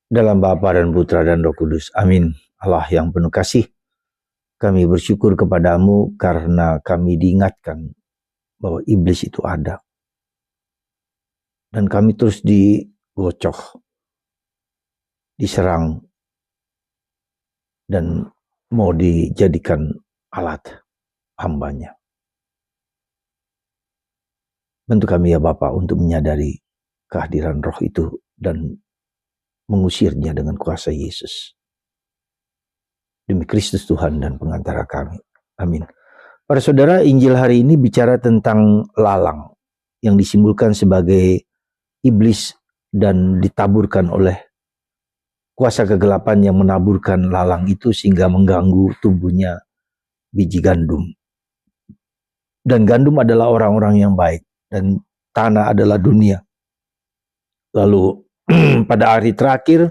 Dalam Bapa dan Putra dan Roh Kudus. Amin. Allah yang penuh kasih, kami bersyukur kepadamu karena kami diingatkan bahwa iblis itu ada. Dan kami terus digocoh, diserang, dan mau dijadikan alat hambanya. Bantu kami ya Bapa untuk menyadari kehadiran roh itu dan mengusirnya dengan kuasa Yesus. Demi Kristus Tuhan dan pengantara kami. Amin. Para saudara, Injil hari ini bicara tentang lalang yang disimbolkan sebagai iblis dan ditaburkan oleh kuasa kegelapan yang menaburkan lalang itu sehingga mengganggu tumbuhnya biji gandum. Dan gandum adalah orang-orang yang baik dan tanah adalah dunia. Lalu pada hari terakhir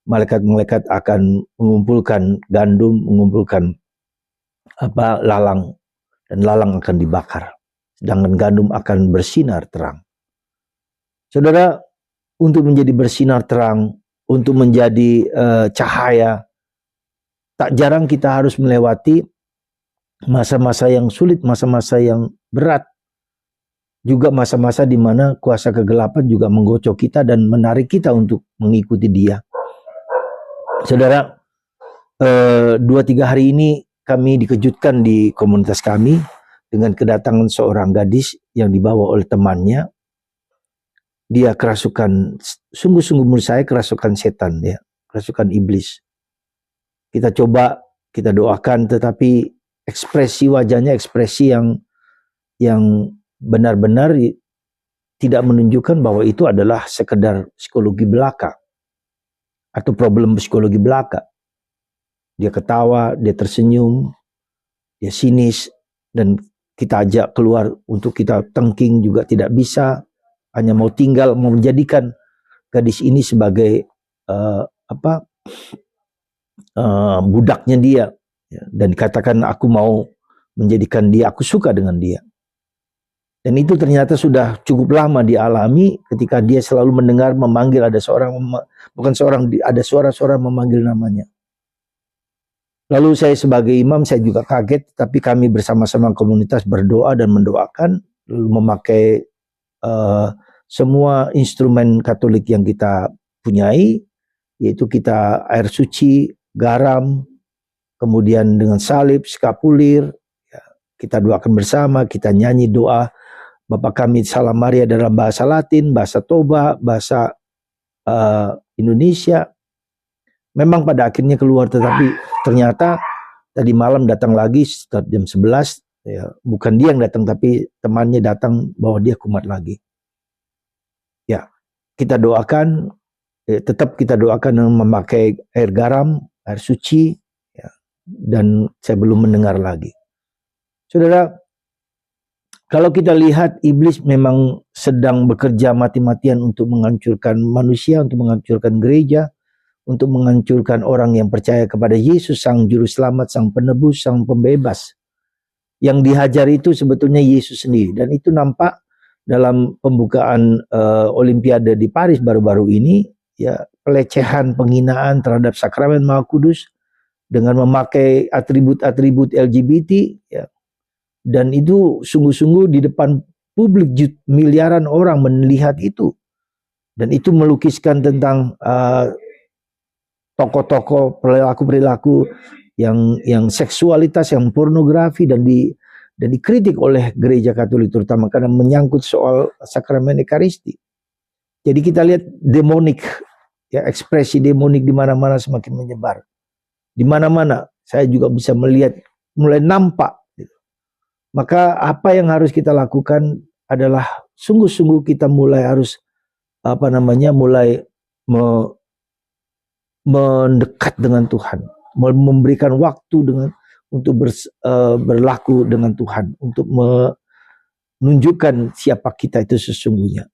malaikat-malaikat akan mengumpulkan gandum, mengumpulkan lalang, dan lalang akan dibakar. Sedangkan gandum akan bersinar terang. Saudara, untuk menjadi bersinar terang, untuk menjadi cahaya, tak jarang kita harus melewati masa-masa yang sulit, masa-masa yang berat. Juga masa-masa di mana kuasa kegelapan juga menggocok kita dan menarik kita untuk mengikuti dia. Saudara, 2-3 hari ini kami dikejutkan di komunitas kami dengan kedatangan seorang gadis yang dibawa oleh temannya. Dia kerasukan, sungguh-sungguh menurut saya kerasukan setan, ya, kerasukan iblis. Kita coba, kita doakan, tetapi ekspresi wajahnya ekspresi yang benar-benar tidak menunjukkan bahwa itu adalah sekedar psikologi belaka atau problem psikologi belaka. Dia ketawa, dia tersenyum, dia sinis, dan kita ajak keluar untuk kita tengking juga tidak bisa. Hanya mau tinggal, mau menjadikan gadis ini sebagai budaknya dia. Dan dikatakan aku mau menjadikan dia, aku suka dengan dia. Dan itu ternyata sudah cukup lama dialami ketika dia selalu mendengar memanggil ada suara-suara memanggil namanya. Lalu saya sebagai imam, saya juga kaget, tapi kami bersama-sama komunitas berdoa dan mendoakan, lalu memakai semua instrumen Katolik yang kita punyai, yaitu kita air suci, garam, kemudian dengan salib, skapulir, ya, kita doakan bersama, kita nyanyi doa Bapa kami Salam Maria dalam bahasa Latin, bahasa Toba, bahasa Indonesia. Memang pada akhirnya keluar, tetapi ternyata tadi malam datang lagi sekitar jam 11, ya, bukan dia yang datang tapi temannya datang bahwa dia kumat lagi. Ya, kita doakan, tetap kita doakan dengan memakai air garam, air suci, ya, dan saya belum mendengar lagi. Saudara, kalau kita lihat iblis memang sedang bekerja mati-matian untuk menghancurkan manusia, untuk menghancurkan gereja, untuk menghancurkan orang yang percaya kepada Yesus, Sang Juru Selamat, Sang Penebus, Sang Pembebas. Yang dihajar itu sebetulnya Yesus sendiri. Dan itu nampak dalam pembukaan Olimpiade di Paris baru-baru ini, ya, pelecehan, penghinaan terhadap Sakramen Maha Kudus dengan memakai atribut-atribut LGBT, ya. Dan itu sungguh-sungguh di depan publik miliaran orang melihat itu. Dan itu melukiskan tentang tokoh-tokoh perilaku-perilaku yang seksualitas, yang pornografi, dan dikritik oleh gereja Katolik terutama karena menyangkut soal sakramen Ekaristi. Jadi kita lihat demonik, ya, ekspresi demonik di mana-mana semakin menyebar. Di mana-mana saya juga bisa melihat mulai nampak. Maka apa yang harus kita lakukan adalah sungguh-sungguh kita mulai harus mulai mendekat dengan Tuhan, memberikan waktu untuk berlaku dengan Tuhan, untuk menunjukkan siapa kita itu sesungguhnya.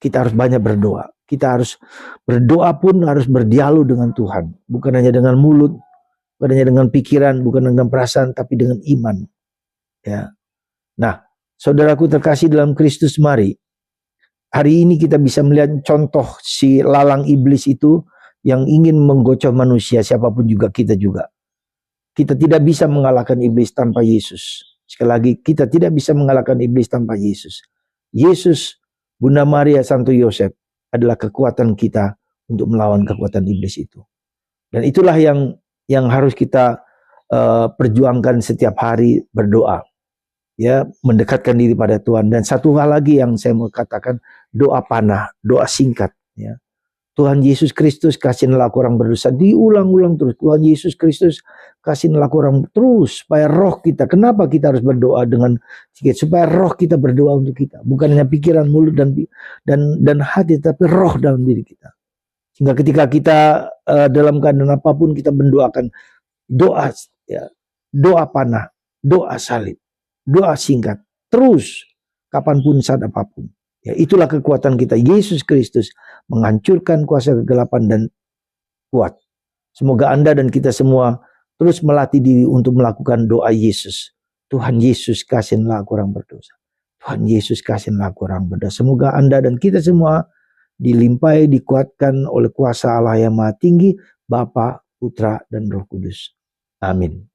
Kita harus banyak berdoa. Kita harus berdoa pun harus berdialog dengan Tuhan, bukan hanya dengan mulut, bukan hanya dengan pikiran, bukan dengan perasaan, tapi dengan iman. Ya. Nah, saudaraku terkasih dalam Kristus, mari hari ini kita bisa melihat contoh si lalang iblis itu yang ingin menggocok manusia, siapapun juga kita juga. Kita tidak bisa mengalahkan iblis tanpa Yesus. Sekali lagi, kita tidak bisa mengalahkan iblis tanpa Yesus. Yesus, Bunda Maria, Santo Yosef adalah kekuatan kita untuk melawan kekuatan iblis itu. Dan itulah yang harus kita perjuangkan setiap hari, berdoa. Ya, mendekatkan diri pada Tuhan. Dan satu hal lagi yang saya mau katakan, doa panah, doa singkat. Ya. Tuhan Yesus Kristus, kasihilah aku orang berdosa. Diulang-ulang terus. Tuhan Yesus Kristus, kasihilah aku orang terus. Supaya roh kita, kenapa kita harus berdoa dengan sedikit? Supaya roh kita berdoa untuk kita. Bukan hanya pikiran, mulut, dan hati, tapi roh dalam diri kita. Sehingga ketika kita dalam keadaan apapun, kita mendoakan doa, ya, doa panah, doa salib, doa singkat, terus kapanpun saat apapun. Ya, itulah kekuatan kita. Yesus Kristus menghancurkan kuasa kegelapan dan kuat. Semoga Anda dan kita semua terus melatih diri untuk melakukan doa Yesus. Tuhan Yesus, kasihilah aku orang berdosa. Tuhan Yesus, kasihilah aku orang berdosa. Semoga Anda dan kita semua dilimpahi, dikuatkan oleh kuasa Allah yang Maha Tinggi, Bapa, Putra, dan Roh Kudus. Amin.